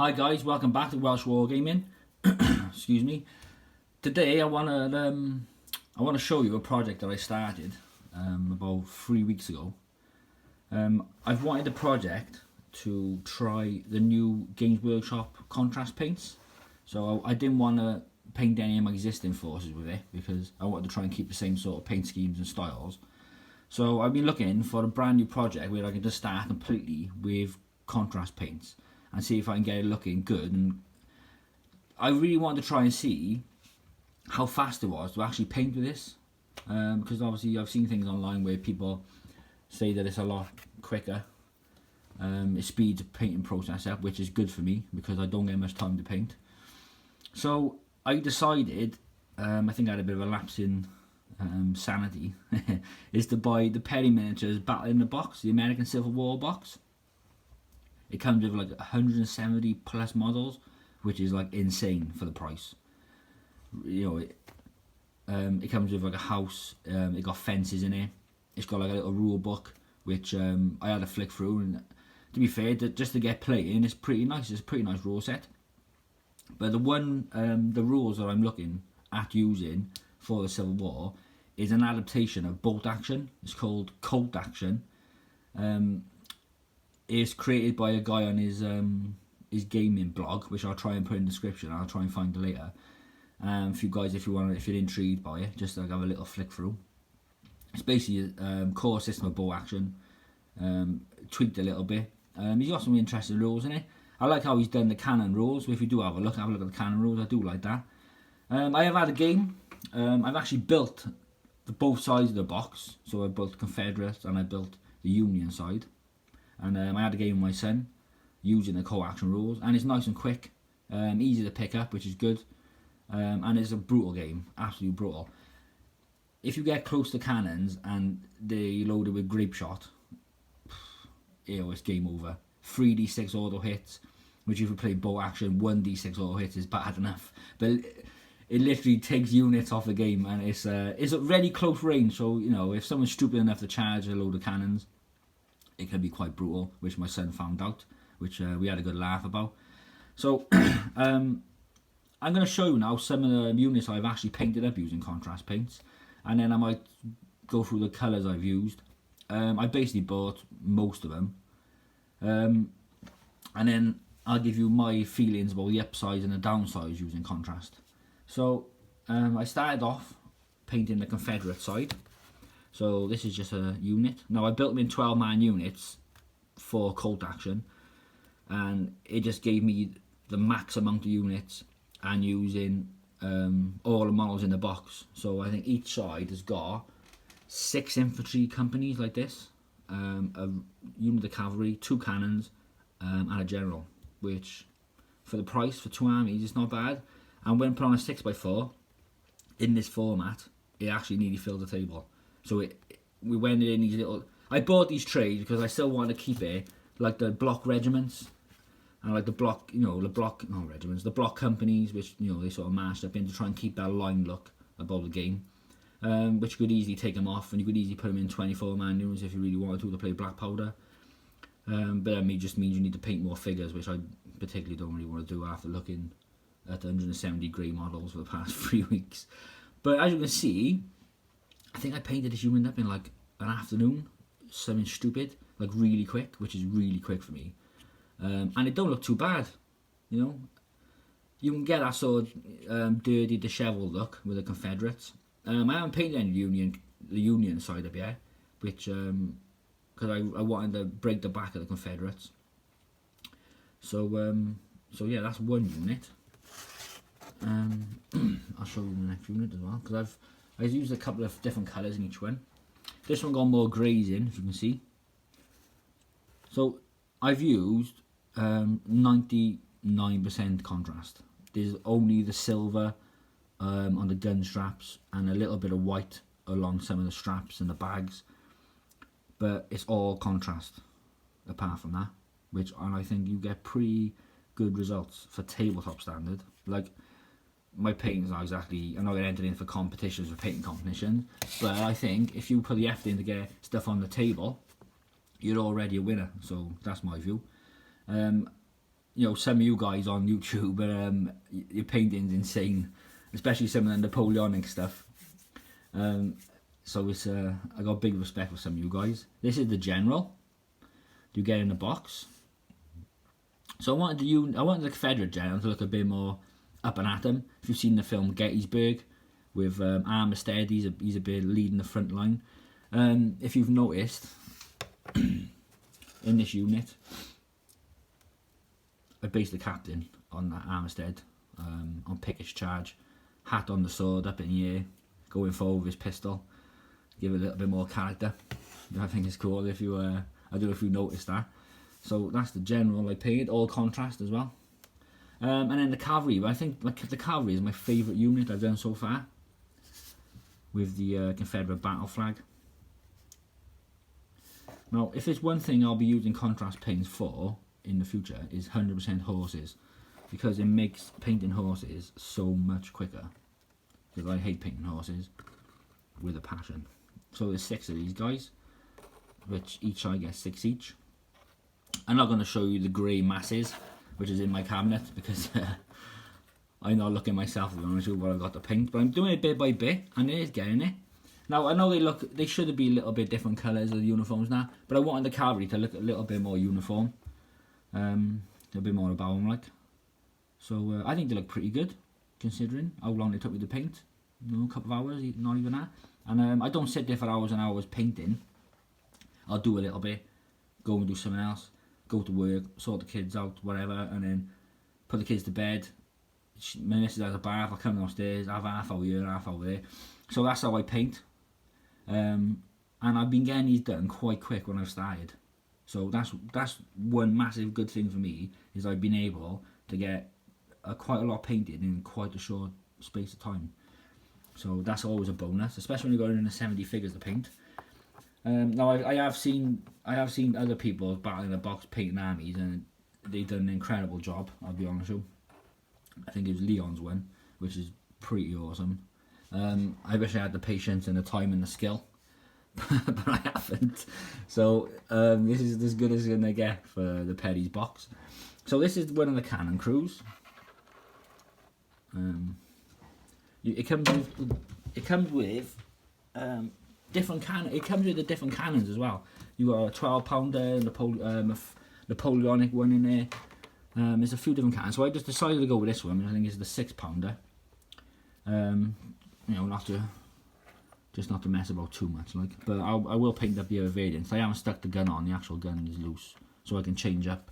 Hi guys, welcome back to Welsh Wargaming. Excuse me. Today I wanna show you a project that I started about 3 weeks ago. I've wanted a project to try the new Games Workshop contrast paints. So I didn't want to paint any of my existing forces with it because I wanted to try and keep the same sort of paint schemes and styles. So I've been looking for a brand new project where I can just start completely with contrast paints and see if I can get it looking good. And I really wanted to try and see how fast it was to actually paint with this, because obviously I've seen things online where people say that it's a lot quicker. It speeds the painting process up, which is good for me because I don't get much time to paint. So I decided, I think I had a bit of a lapse in sanity, is to buy the Perry Miniatures Battle in the Box, the American Civil War box. It comes with like 170 plus models, which is like insane for the price. You know, it comes with like a house. It got fences in it. It's got like a little rule book, which I had to flick through. And to be fair, just to get playing, it's pretty nice. It's a pretty nice rule set. But the rules that I'm looking at using for the Civil War is an adaptation of Bolt Action. It's called Colt Action. It's created by a guy on his gaming blog, which I'll try and put in the description. I'll try and find it later. For you guys, if you're intrigued by it, just like have a little flick through. It's basically a core system of bow action, tweaked a little bit. He's got some interesting rules in it. I like how he's done the cannon rules. If you do have a look at the cannon rules. I do like that. I have had a game. I've actually built both sides of the box. So I built Confederate and I built the Union side. And I had a game with my son using the co-action rules, and it's nice and quick, easy to pick up, which is good, and it's a brutal game, absolutely brutal. If you get close to cannons and they're loaded with grape shot, it's game over. 3d6 auto hits, which if you play bow action, 1d6 auto hits is bad enough, but it literally takes units off the game, and it's a really close range. So you know, if someone's stupid enough to charge a load of cannons, it can be quite brutal, which my son found out, which we had a good laugh about. So I'm going to show you now some of the units I've actually painted up using contrast paints, and then I might go through the colours I've used. I basically bought most of them, and then I'll give you my feelings about the upsides and the downsides using contrast. So I started off painting the Confederate side. So this is just a unit. Now I built them in 12-man units for Colt Action, and it just gave me the max amount of units and using all the models in the box. So I think each side has got 6 infantry companies like this, a unit of cavalry, 2 cannons, and a general, which for the price for 2 armies is not bad. And when put on a 6x4 in this format, it actually nearly filled the table. So we went in these little. I bought these trays because I still wanted to keep it like the block regiments and like the block, the block companies, which they sort of mashed up in to try and keep that line look above the game. Which you could easily take them off, and you could easily put them in 24-man units if you really wanted to play black powder. But that just means you need to paint more figures, which I particularly don't really want to do after looking at 170 grey models for the past 3 weeks. But as you can see, I think I painted this unit up in like an afternoon, something stupid, like really quick, which is really quick for me. And it don't look too bad, You can get that sort of dirty, dishevelled look with the Confederates. I haven't painted any the Union side up yet, which because I wanted to break the back of the Confederates. So yeah, that's one unit. I'll show you the next unit as well, because I've used a couple of different colours in each one. This one got more greys in, as you can see. So I've used 99% contrast. There's only the silver on the gun straps and a little bit of white along some of the straps and the bags, but it's all contrast apart from that, and I think you get pretty good results for tabletop standard. Like, my paintings are exactly, I'm not going to enter in for competitions or painting competitions, but I think if you put the effort in to get stuff on the table, you're already a winner. So that's my view. you know, some of you guys on YouTube, your painting's insane, especially some of the Napoleonic stuff. So it's I got big respect for some of you guys. This is the general. You get in the box. So I wanted the Confederate general to look a bit more up and at him. If you've seen the film Gettysburg with Armistead, he's a bit leading the front line. If you've noticed in this unit, I based the captain on that Armistead, on Pickett's charge, hat on the sword, up in the air, going forward with his pistol, give it a little bit more character. I think it's cool if you I don't know if you noticed that. So that's the general I painted, all contrast as well. And then the cavalry, I think the cavalry is my favourite unit I've done so far, with the Confederate battle flag. Now, if there's one thing I'll be using contrast paints for in the future, is 100% horses, because it makes painting horses so much quicker, because I hate painting horses with a passion. So there's 6 of these guys, which each I get 6 each. I'm not going to show you the grey masses, which is in my cabinet, because I'm not looking myself to be honest with what I've got to paint, but I'm doing it bit by bit, and it is getting it. Now I know they should be a little bit different colours of the uniforms now, but I wanted the cavalry to look a little bit more uniform, a bit more about them like. So I think they look pretty good, considering how long it took me to paint. You know, a couple of hours, not even that. And I don't sit there for hours and hours painting. I'll do a little bit, go and do something else, go to work, sort the kids out, whatever, and then put the kids to bed. My missus has a bath, I'll come downstairs, have half hour here, half hour there. So that's how I paint. And I've been getting these done quite quick when I've started. So that's one massive good thing for me, is I've been able to get quite a lot painted in quite a short space of time. So that's always a bonus, especially when you're going in the 70 figures to paint. Now I have seen other people battling the box painting armies, and they've done an incredible job, I'll be honest with you. I think it was Leon's one, which is pretty awesome. I wish I had the patience and the time and the skill, but I haven't. So this is as good as it's gonna get for the Perry's box. So this is one of the cannon crews. It comes with different cannon. It comes with the different cannons as well. You got a 12-pounder, Napoleonic one in there. There's a few different cannons. So I just decided to go with this one. I think it's the 6-pounder. You know, not to mess about too much, like. But I will paint up the other variants. I haven't stuck the gun on. The actual gun is loose, so I can change up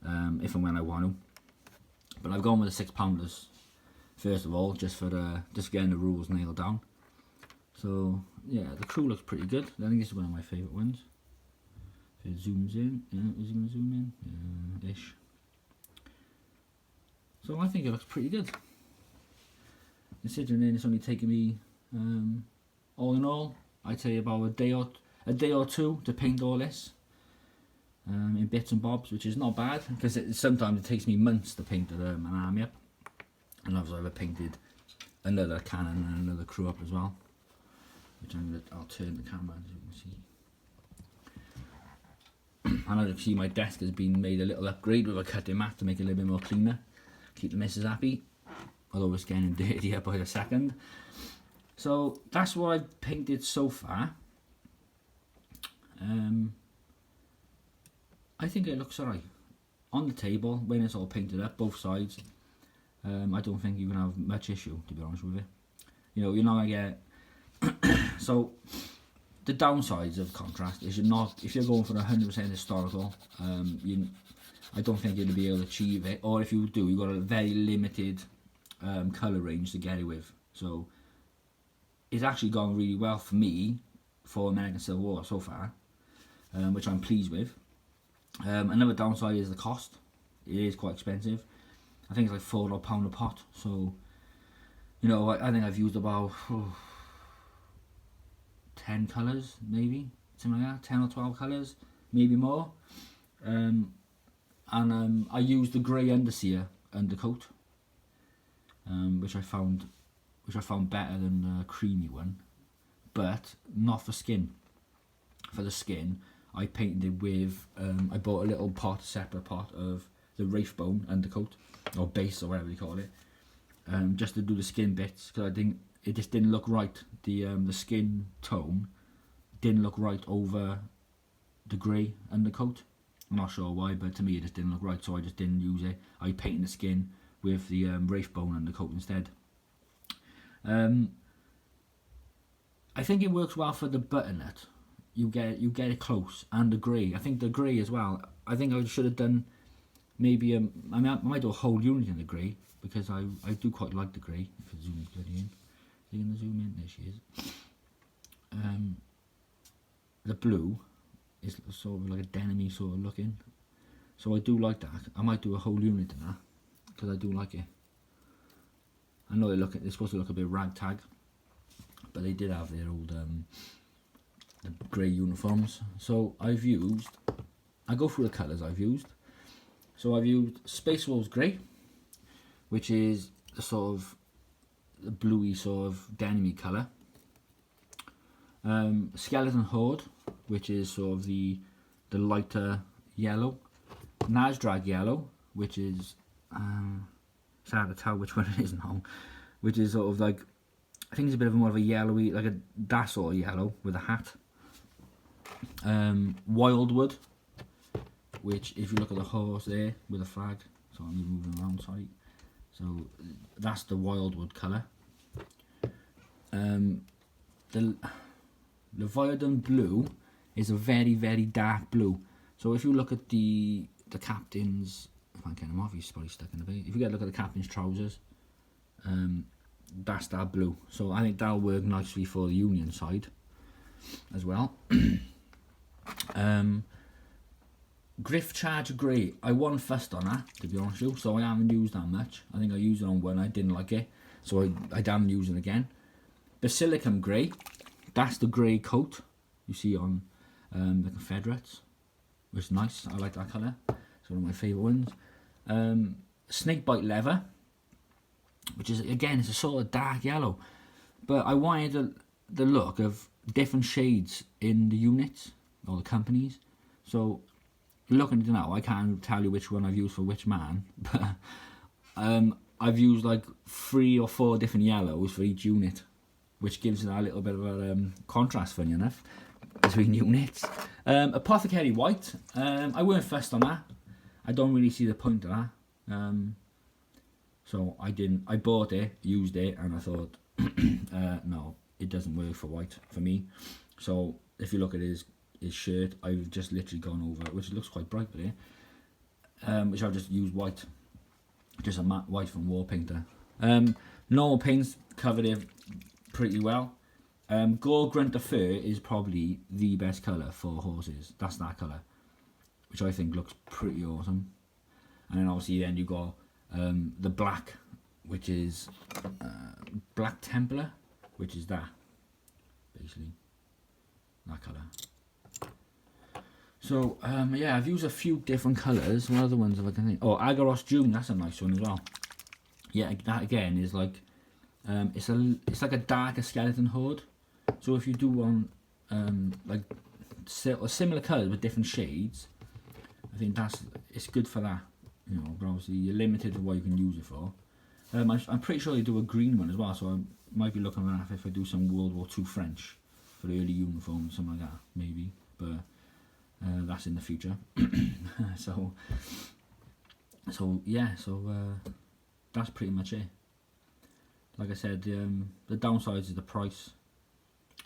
if and when I want to. But I've gone with the 6-pounders first of all, just getting the rules nailed down. So yeah, the crew looks pretty good. I think this is one of my favourite ones. If it zooms in, is it going to zoom in? Ish. So I think it looks pretty good. Considering it's only taken me, all in all, I'd say about a day or two to paint all this in bits and bobs, which is not bad, because sometimes it takes me months to paint an army up. And obviously I've painted another cannon and another crew up as well, which I'll turn the camera as you can see. And as you can see, my desk has been made a little upgrade with a cutting mat to make it a little bit more cleaner, keep the missus happy, although it's getting dirtier by the second. So that's what I've painted so far. I think it looks alright. On the table, when it's all painted up, both sides, I don't think you're going to have much issue, to be honest with you. You know, you're not going to get... So, the downsides of contrast is if you're going for 100% historical, I don't think you're going to be able to achieve it. Or if you do, you've got a very limited colour range to get it with. So, it's actually gone really well for me for American Civil War so far, which I'm pleased with. Another downside is the cost. It is quite expensive. I think it's like £4 a pot. So, you know, I think I've used about 10 colours, maybe something like that, 10 or 12 colours, maybe more. I used the grey underseer undercoat, which I found better than the creamy one, but not for skin. For the skin, I painted it with, I bought a little separate pot of the Wraith bone undercoat, or base, or whatever you call it, just to do the skin bits, because I think it just didn't look right. The skin tone didn't look right over the grey undercoat. I'm not sure why, but to me it just didn't look right, so I just didn't use it. I painted the skin with the Wraith bone undercoat instead. I think it works well for the butternut. You get it close, and the grey. I think the grey as well. I think I should have done maybe I might do a whole unit in the grey, because I do quite like the grey. If it zooms bloody in, are you gonna zoom in? There she is. The blue is sort of like a denim-y sort of looking, so I do like that. I might do a whole unit in that, because I do like it. I know they're supposed to look a bit ragtag, but they did have their old the grey uniforms. So I go through the colours I've used. So I've used Space Wolves Grey, which is the sort of the bluey sort of denim-y colour. Skeleton Horde, which is sort of the lighter yellow. Nazdrag Yellow, which is it's hard to tell which one it is now, which is sort of like, I think it's a bit of more of a yellowy, like that sort of yellow with a hat. Wildwood, which if you look at the horse there with a flag, so I'm moving around, sorry. So that's the Wildwood colour. The Leviathan Blue is a very, very dark blue. So if you look at the captain's, if I can get him off, he's probably stuck in the bait. If you get a look at the captain's trousers, that's that blue. So I think that'll work nicely for the Union side as well. Griff Charge Grey, I wasn't fussed on that, to be honest with you, so I haven't used that much. I think I used it on one, I didn't like it, so I haven't used it again. Basilicum Grey, that's the grey coat you see on the Confederates, which is nice. I like that colour, it's one of my favourite ones. Snakebite Leather, which is, again, it's a sort of dark yellow, but I wanted the look of different shades in the units or the companies. So looking at it now, I can't tell you which one I've used for which man, but I've used like 3 or 4 different yellows for each unit, which gives it a little bit of a contrast, funny enough, between units. Apothecary White, I weren't fussed on that. I don't really see the point of that. So I bought it, used it, and I thought, no, it doesn't work for white for me. So if you look at his shirt, I've just literally gone over it, which looks quite bright there, which I've just used white, just a matte white from War Painter. Normal paints covered it pretty well. Gore Grunter Fur is probably the best colour for horses. That's that colour, which I think looks pretty awesome. And then obviously then you got the black, which is Black Templar, which is that, basically, that colour. So yeah, I've used a few different colours. What other ones have I can think? Oh, Agaros June, that's a nice one as well. Yeah, that again is like it's like a darker Skeleton Horde. So if you do want like similar colours with different shades, I think it's good for that. You know, but obviously you're limited to what you can use it for. I'm pretty sure they do a green one as well, so I might be looking at that if I do some World War II French for the early uniforms, something like that, maybe. But that's in the future. so yeah, that's pretty much it. Like I said, the downsides is the price.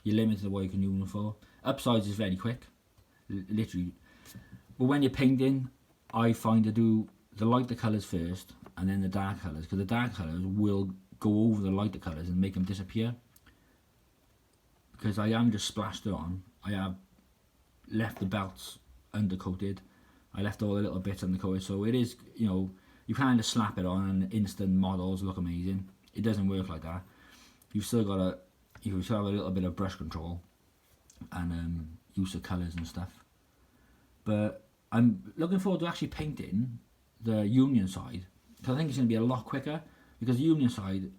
You're limited to what you can use them for. Upsides is very quick, literally. But when you're painting, I find to do the lighter colours first and then the dark colours, because the dark colours will go over the lighter colours and make them disappear. Because I am just splashed it on. I have left the belts undercoated. I left all the little bits undercoated, so it is, you know, you kind of slap it on and instant models look amazing. It doesn't work like that. You've still got to, you still have a little bit of brush control and use of colours and stuff. But I'm looking forward to actually painting the Union side, because I think it's going to be a lot quicker, because the Union side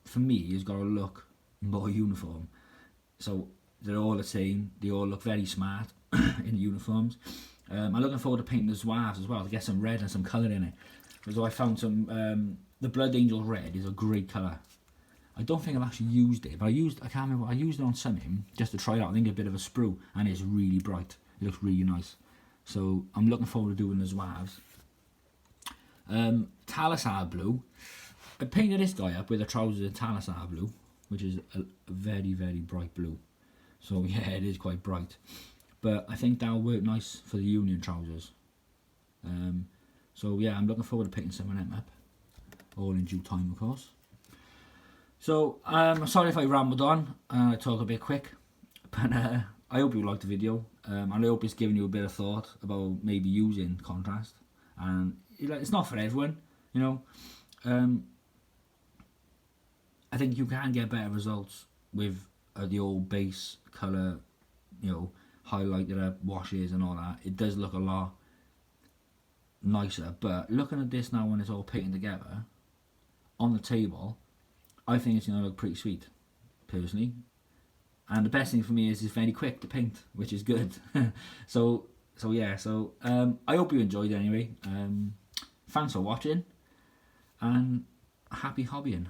for me has got to look more uniform. So they're all the same, they all look very smart in the uniforms, I'm looking forward to painting the zouaves as well, to get some red and some colour in it. Because I found some, the Blood Angel Red is a great colour. I don't think I've actually used it, but I can't remember, I used it on something just to try it out. I think a bit of a sprue, and it's really bright. It looks really nice. So I'm looking forward to doing the zouaves. Talisar blue. I painted this guy up with the trousers in Talisar blue, which is a very, very bright blue. So yeah, it is quite bright. But I think that'll work nice for the Union trousers. So yeah, I'm looking forward to painting some of them up. All in due time, of course. So, sorry if I rambled on and I talk a bit quick, but I hope you liked the video, and I hope it's given you a bit of thought about maybe using contrast. And it's not for everyone, you know. I think you can get better results with the old base colour, you know, highlighted up washes and all that. It does look a lot nicer, but looking at this now when it's all painted together on the table, I think it's going to look pretty sweet, personally. And the best thing for me is it's very quick to paint, which is good. So yeah, I hope you enjoyed it anyway. Thanks for watching, and happy hobbying.